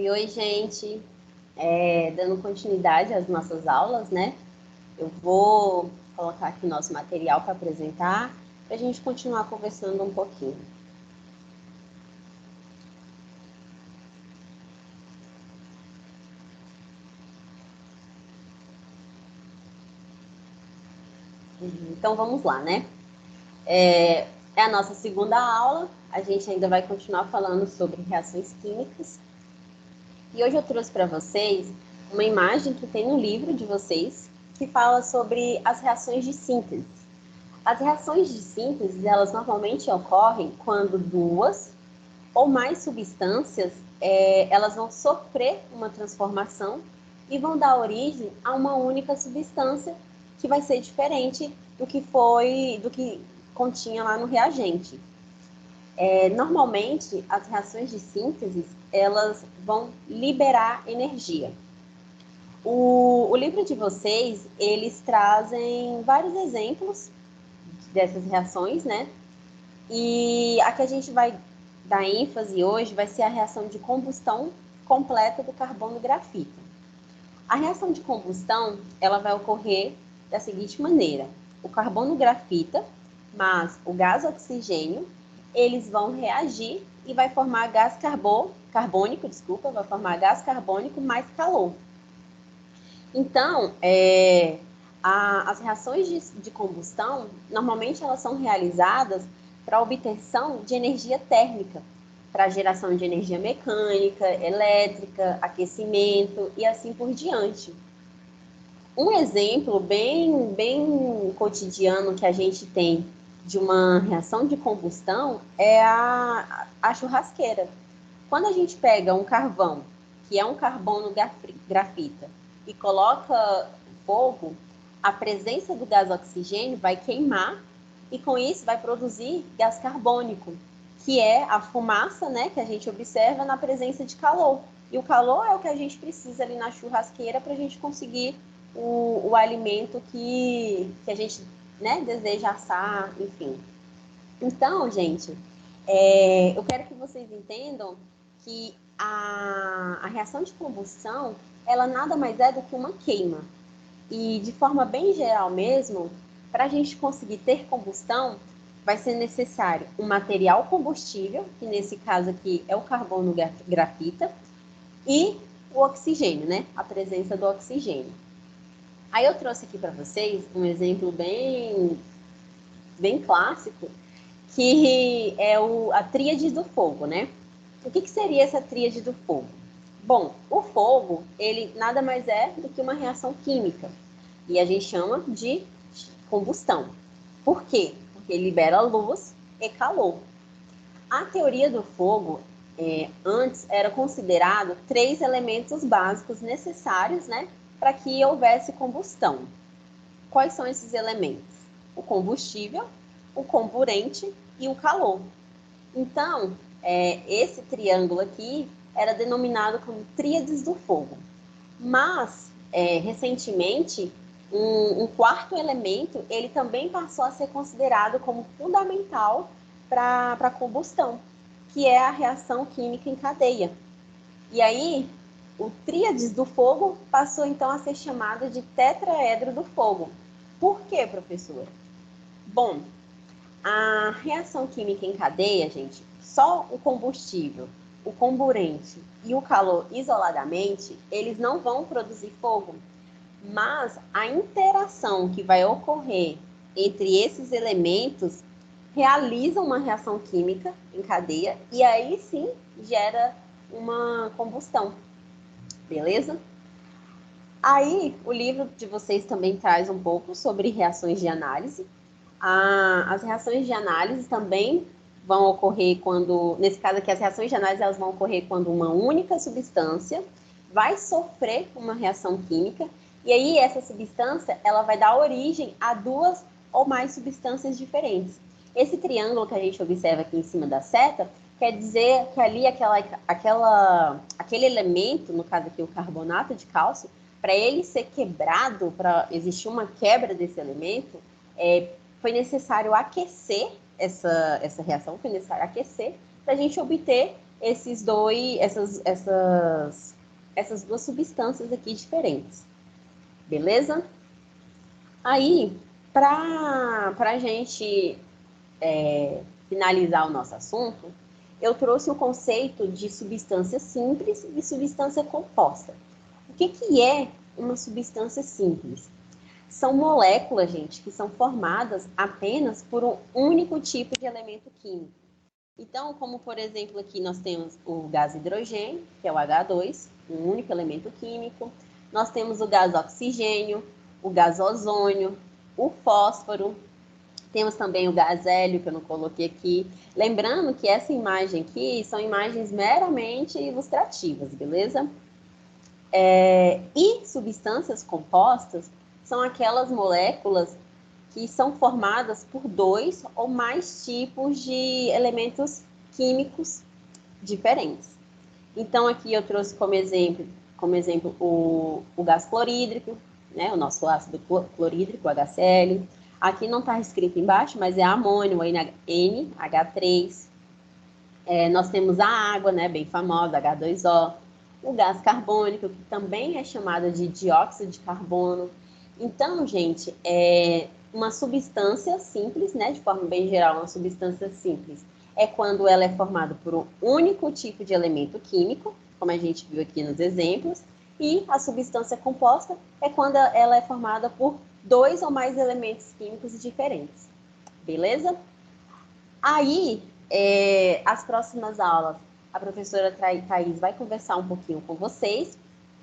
Oi, gente. Dando continuidade às nossas aulas, né? Eu vou colocar aqui nosso material para apresentar, para a gente continuar conversando um pouquinho. Então, vamos lá, né? É a nossa segunda aula, a gente ainda vai continuar falando sobre reações químicas. E hoje eu trouxe para vocês uma imagem que tem no livro de vocês, que fala sobre as reações de síntese. As reações de síntese, elas normalmente ocorrem quando duas ou mais substâncias, elas vão sofrer uma transformação e vão dar origem a uma única substância que vai ser diferente do que continha lá no reagente. Normalmente, as reações de síntese, elas vão liberar energia. O livro de vocês, eles trazem vários exemplos dessas reações, né? E a que a gente vai dar ênfase hoje vai ser a reação de combustão completa do carbono grafita. A reação de combustão, ela vai ocorrer da seguinte maneira: o carbono grafita mais o gás oxigênio, eles vão reagir e vai formar gás carbônico, vai formar gás carbônico mais calor. Então, as reações de combustão, normalmente elas são realizadas para obtenção de energia térmica, para geração de energia mecânica, elétrica, aquecimento e assim por diante. Um exemplo bem cotidiano que a gente tem de uma reação de combustão é a churrasqueira. Quando a gente pega um carvão, que é um carbono grafita, e coloca fogo, a presença do gás oxigênio vai queimar e com isso vai produzir gás carbônico, que é a fumaça, né, que a gente observa na presença de calor. E o calor é o que a gente precisa ali na churrasqueira para a gente conseguir o alimento que a gente, né, deseja assar, enfim. Então, gente, eu quero que vocês entendam que a reação de combustão, ela nada mais é do que uma queima. E de forma bem geral mesmo, para a gente conseguir ter combustão, vai ser necessário um material combustível, que nesse caso aqui é o carbono grafita, e o oxigênio, né? A presença do oxigênio. Aí eu trouxe aqui para vocês um exemplo bem clássico, que é a tríade do fogo, né? O que seria essa tríade do fogo? Bom, o fogo, ele nada mais é do que uma reação química. E a gente chama de combustão. Por quê? Porque ele libera luz e calor. A teoria do fogo, antes, era considerado 3 elementos básicos necessários, né, para que houvesse combustão. Quais são esses elementos? O combustível, o comburente e o calor. Então, esse triângulo aqui era denominado como tríades do fogo. Mas, recentemente, um quarto elemento, ele também passou a ser considerado como fundamental para a combustão, que é a reação química em cadeia. E aí, o tríades do fogo passou então a ser chamado de tetraedro do fogo. Por quê, professora? Bom, a reação química em cadeia, gente, só o combustível, o comburente e o calor isoladamente, eles não vão produzir fogo. Mas a interação que vai ocorrer entre esses elementos realiza uma reação química em cadeia e aí sim gera uma combustão, beleza? Aí o livro de vocês também traz um pouco sobre reações de análise. As reações de análise também vão ocorrer quando, nesse caso aqui, as reações de análise elas vão ocorrer quando uma única substância vai sofrer uma reação química e aí essa substância ela vai dar origem a 2 ou mais substâncias diferentes. Esse triângulo que a gente observa aqui em cima da seta quer dizer que ali aquele elemento, no caso aqui o carbonato de cálcio, para ele ser quebrado, para existir uma quebra desse elemento, foi necessário aquecer essa reação, foi necessário aquecer para a gente obter essas duas substâncias aqui diferentes. Beleza? Aí, para a gente finalizar o nosso assunto, eu trouxe o conceito de substância simples e substância composta. O que é uma substância simples? São moléculas, gente, que são formadas apenas por um único tipo de elemento químico. Então, como por exemplo, aqui nós temos o gás hidrogênio, que é o H2, um único elemento químico. Nós temos o gás oxigênio, o gás ozônio, o fósforo. Temos também o gás hélio, que eu não coloquei aqui. Lembrando que essa imagem aqui são imagens meramente ilustrativas, beleza? E substâncias compostas são aquelas moléculas que são formadas por dois ou mais tipos de elementos químicos diferentes. Então, aqui eu trouxe como exemplo o gás clorídrico, né, o nosso ácido clorídrico, o HCl. Aqui não está escrito embaixo, mas é amônio, NH3. Nós temos a água, né, bem famosa, H2O. O gás carbônico, que também é chamado de dióxido de carbono. Então, gente, uma substância simples, né, de forma bem geral, uma substância simples é quando ela é formada por um único tipo de elemento químico, como a gente viu aqui nos exemplos, e a substância composta é quando ela é formada por dois ou mais elementos químicos diferentes. Beleza? Aí, as próximas aulas, a professora Thaís vai conversar um pouquinho com vocês.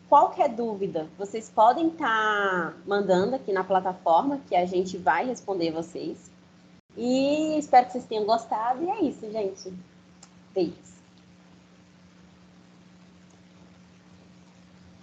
Qualquer dúvida, vocês podem estar mandando aqui na plataforma, que a gente vai responder vocês. E espero que vocês tenham gostado. E é isso, gente. Beijos.